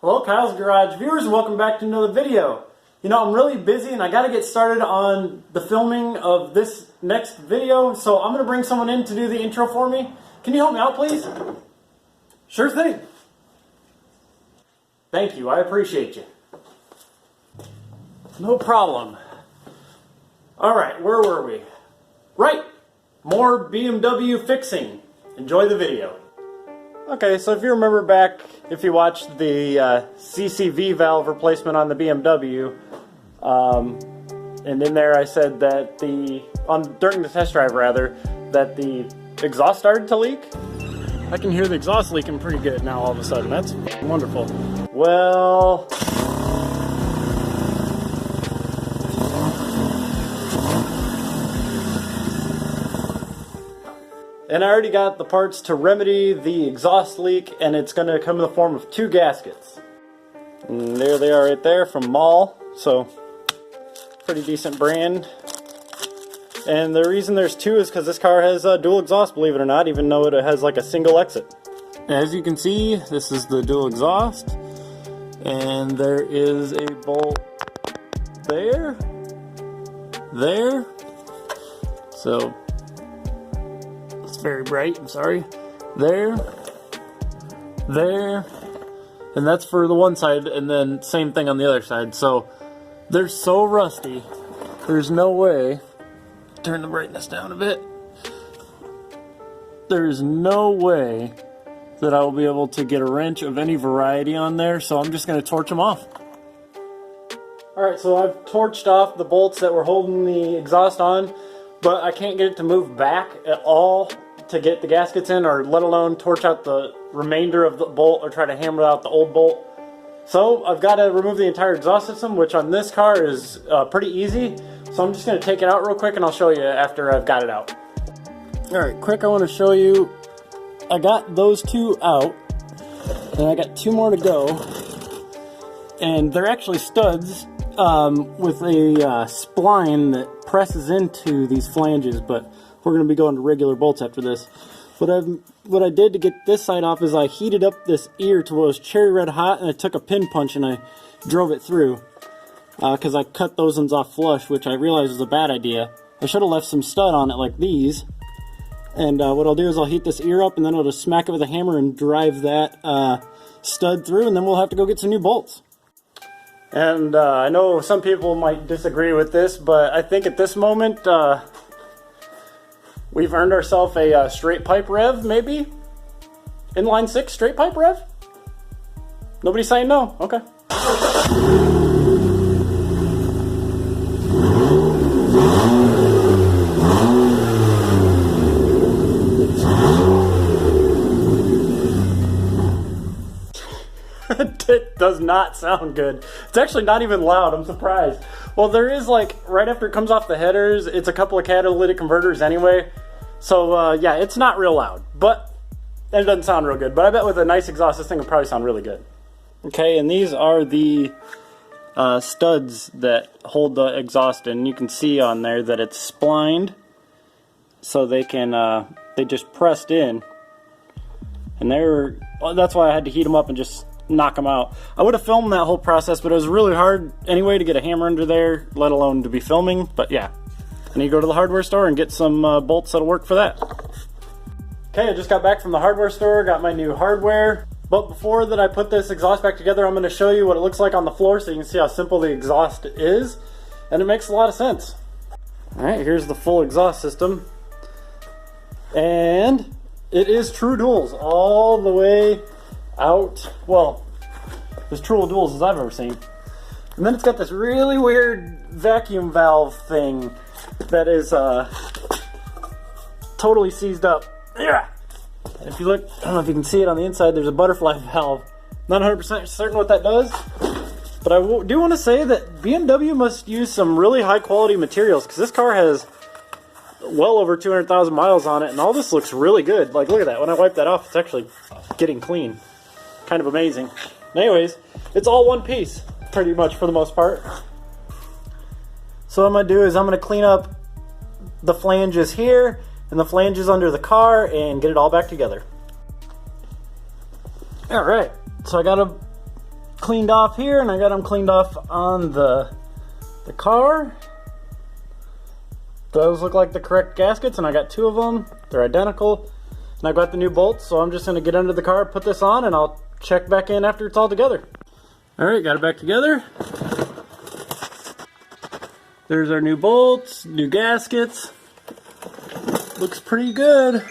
Hello Kyle's Garage viewers, and welcome back to another video. You know, I'm really busy and I gotta get started on the filming of this next video, so I'm gonna bring someone in to do the intro for me. Can you help me out, please? Sure thing. Thank you, I appreciate you. No problem. Alright, where were we? Right, more BMW fixing. Enjoy the video. Okay, so if you remember back, if you watched the CCV valve replacement on the BMW, and in there I said that during the test drive rather, that the exhaust started to leak. I can hear the exhaust leaking pretty good now all of a sudden. That's wonderful. Well, and I already got the parts to remedy the exhaust leak, and it's going to come in the form of 2 gaskets. And there they are right there from Mahle, so pretty decent brand. And the reason there's 2 is because this car has dual exhaust, believe it or not, even though it has like a single exit. As you can see, this is the dual exhaust, and there is a bolt there, so very bright, I'm sorry. There, and that's for the one side, and then same thing on the other side. So they're so rusty, there's no way, turn the brightness down a bit, there's no way that I will be able to get a wrench of any variety on there, so I'm just going to torch them off. Alright, so I've torched off the bolts that were holding the exhaust on, but I can't get it to move back at all to get the gaskets in, or let alone torch out the remainder of the bolt or try to hammer out the old bolt. So I've got to remove the entire exhaust system, which on this car is pretty easy. So I'm just going to take it out real quick and I'll show you after I've got it out. Alright, quick, I want to show you, I got those 2 out and I got 2 more to go, and they're actually studs with a spline that presses into these flanges, but we're going to be going to regular bolts after this. What I did to get this side off is I heated up this ear to where it was cherry red hot, and I took a pin punch and I drove it through. Because I cut those ones off flush, which I realized was a bad idea. I should have left some stud on it like these. And what I'll do is I'll heat this ear up, and then I'll just smack it with a hammer and drive that stud through, and then we'll have to go get some new bolts. And I know some people might disagree with this, but I think at this moment, we've earned ourselves a straight pipe rev, maybe? Inline 6 straight pipe rev? Nobody's saying no? Okay. It does not sound good. It's actually not even loud, I'm surprised. Well, there is, like, right after it comes off the headers, it's a couple of catalytic converters anyway. So, yeah, it's not real loud, but it doesn't sound real good. But I bet with a nice exhaust, this thing will probably sound really good. Okay, and these are the studs that hold the exhaust in. You can see on there that it's splined, so they just pressed in. And that's why I had to heat them up and just knock them out. I would have filmed that whole process, but it was really hard anyway to get a hammer under there, let alone to be filming. But yeah, I need to go to the hardware store and get some bolts that'll work for that. Okay, I just got back from the hardware store, got my new hardware. But before that I put this exhaust back together, I'm going to show you what it looks like on the floor so you can see how simple the exhaust is. And it makes a lot of sense. Alright, here's the full exhaust system. And it is true duals all the way out. Well, as true duals as I've ever seen. And then it's got this really weird vacuum valve thing that is totally seized up. Yeah. And if you look, I don't know if you can see it on the inside, there's a butterfly valve. Not 100% certain what that does, but I do want to say that BMW must use some really high quality materials, because this car has well over 200,000 miles on it, and all this looks really good. Like, look at that. When I wipe that off, it's actually getting clean. Kind of amazing. Anyways, it's all one piece, pretty much for the most part. So what I'm going to do is I'm going to clean up the flanges here and the flanges under the car and get it all back together. Alright, so I got cleaned off here, and I got them cleaned off on the car. Those look like the correct gaskets, and I got 2 of them. They're identical. And I've got the new bolts, so I'm just going to get under the car, put this on, and I'll check back in after it's all together. Alright, got it back together. There's our new bolts, new gaskets. Looks pretty good.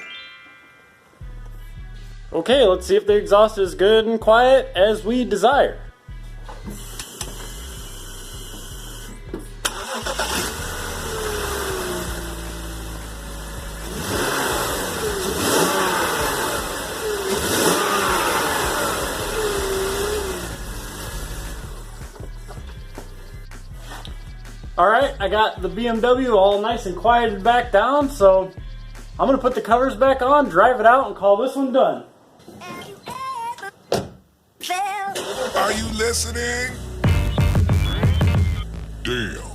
Okay, let's see if the exhaust is good and quiet as we desire. Alright, I got the BMW all nice and quieted back down, so I'm going to put the covers back on, drive it out, and call this one done. Are you listening? Damn.